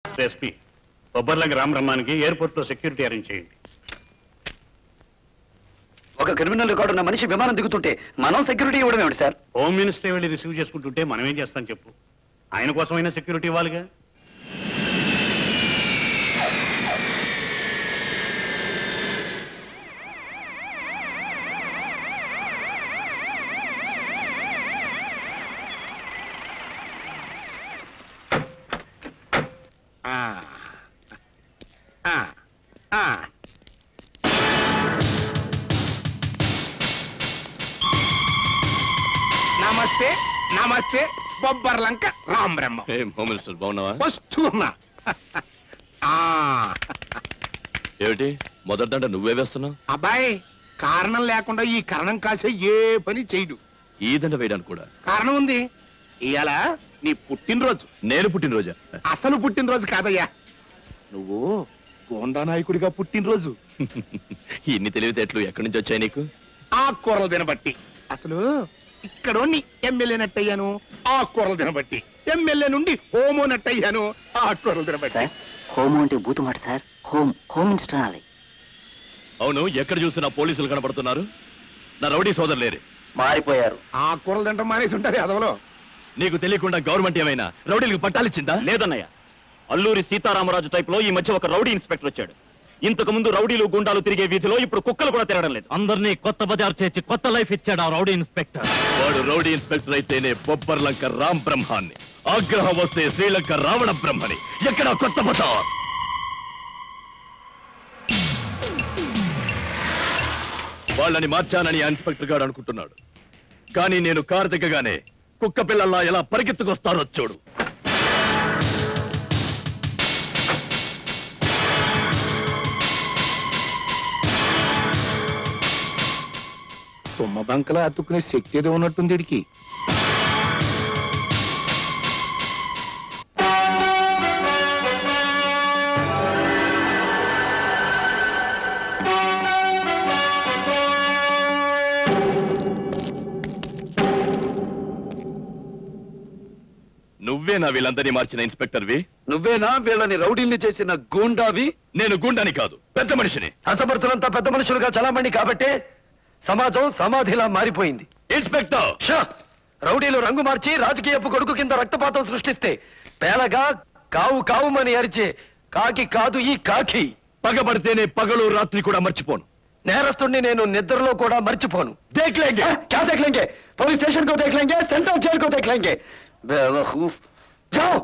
SP Bobbarlanka రామబ్రహ్మానికి airport లో security arrange చేయండి. ఒక క్రిమినల్ రికార్డు ఉన్న మనిషి విమానం దిగుతుంటే మనం సెక్యూరిటీ ఇవ్వడం ఏమిటి సార్? హోమ్ మినిస్టర్ వెళ్ళి రిసీవ్ చేసుకుంటుంటే మనం ఏం చేస్తాం చెప్పు? ఆయన కోసమైనా సెక్యూరిటీ ఇవ్వాలిగా. నమస్తే నమస్తే బొబ్బర్లంక రామబ్రహ్మ. హోమ్ మినిస్టర్ బాగున్నావా? వస్తున్నా. ఏమిటి మొదటి దండ నువ్వే వేస్తున్నావు? అబ్బాయి కారణం లేకుండా ఈ కరణం కాసే ఏ పని చేయడు. ఈ దండ వేయడానికి కూడా కారణం ఉంది. ఇవాళ నీ పుట్టినరోజు. నేను పుట్టినరోజా? అసలు పుట్టినరోజు కాదయ్యా, నువ్వు గోండా నాయకుడిగా పుట్టినరోజు. ఇన్ని తెలివితేటలు ఎక్కడి నుంచి వచ్చాయి నీకు? ఆకుకూరలు తినబట్టి. అసలు ఇక్కడోని ఎమ్మెల్యే నట్టయ్యాను ఆకుకూరలు తినబట్టి. ఎమ్మెల్యే నుండి హోమో నట్టయ్యాను ఆకుకూరలు తినబట్టి. హోమ్ అంటే బూతు మాట సార్. హోమ్ మినిస్టర్ అనాలి. అవును, ఎక్కడ చూసినా పోలీసులు కనబడుతున్నారు. నా రౌడీ సోదరు లేరే, మారిపోయారు. ఆకుకూరలు తింటాం మానేసి ఉంటారు అదవలో. నీకు తెలియకుండా గవర్నమెంట్ ఏమైనా రౌడీలకు పట్టాలిచ్చిందా? లేదన్నయ్య, అల్లూరి సీతారామరాజు టైప్ లో ఈ మధ్య ఒక రౌడీ ఇన్స్పెక్టర్ వచ్చాడు. ఇంతకు ముందు రౌడీలు గుండాలు తిరిగే వీధిలో ఇప్పుడు కుక్కలు కూడా తిరగడం లేదు. అందరినీ కొత్త బజార్ చేసి కొత్త లైఫ్ ఇచ్చాడు ఆ రౌడీ ఇన్స్పెక్టర్. వాడు రౌడీ ఇన్స్పెక్టర్ అయితేనే బొబ్బర్లంక రామ్ బ్రహ్మాన్ని, ఆగ్రహం వస్తే శ్రీలంక రావణ బ్రహ్మని. ఎక్కడ కొత్త బజార్? వాళ్ళని మార్చానని ఇన్స్పెక్టర్ గారు అనుకుంటున్నాడు. కానీ నేను కారు దిగ్గగానే కుక్క పిల్లల్లా ఎలా పరిగెత్తుకొస్తారో చూడు. తుమ్మ బంకలా అతుక్కునే శక్తి ఏదో ఉన్నట్టుంది వీడికి. నువ్వేనా వీళ్ళందరినీ మార్చిన ఇన్స్పెక్టర్వి? నువ్వేనా వీళ్ళని రౌడీల్ని చేసిన గూండావి? నేను గుండాని కాదు, పెద్ద మనిషిని. హతమర్తులంతా పెద్ద మనుషులుగా చలామణి కాబట్టే సమాజం సమాధిలా మారిపోయింది. ఇన్స్పెక్టర్ రౌడీలు రంగు మార్చి రాజకీయపు కొడుకు కింద రక్తపాతం సృష్టిస్తే పేలగా కావు కావుమని అరిచే కాకి కాదు ఈ కాకి. పగబడితేనే పగలు రాత్రి కూడా మర్చిపోను. నేరస్తుడిని నేను నిద్రలో కూడా మర్చిపోను. దేఖ్లేంగే క్యా దేఖ్లేంగే? పోలీస్ స్టేషన్ కో దేఖ్లేంగే, సెంట్రల్ జైల్ కో దేఖ్లేంగే. బేవకూఫ్. జాओ.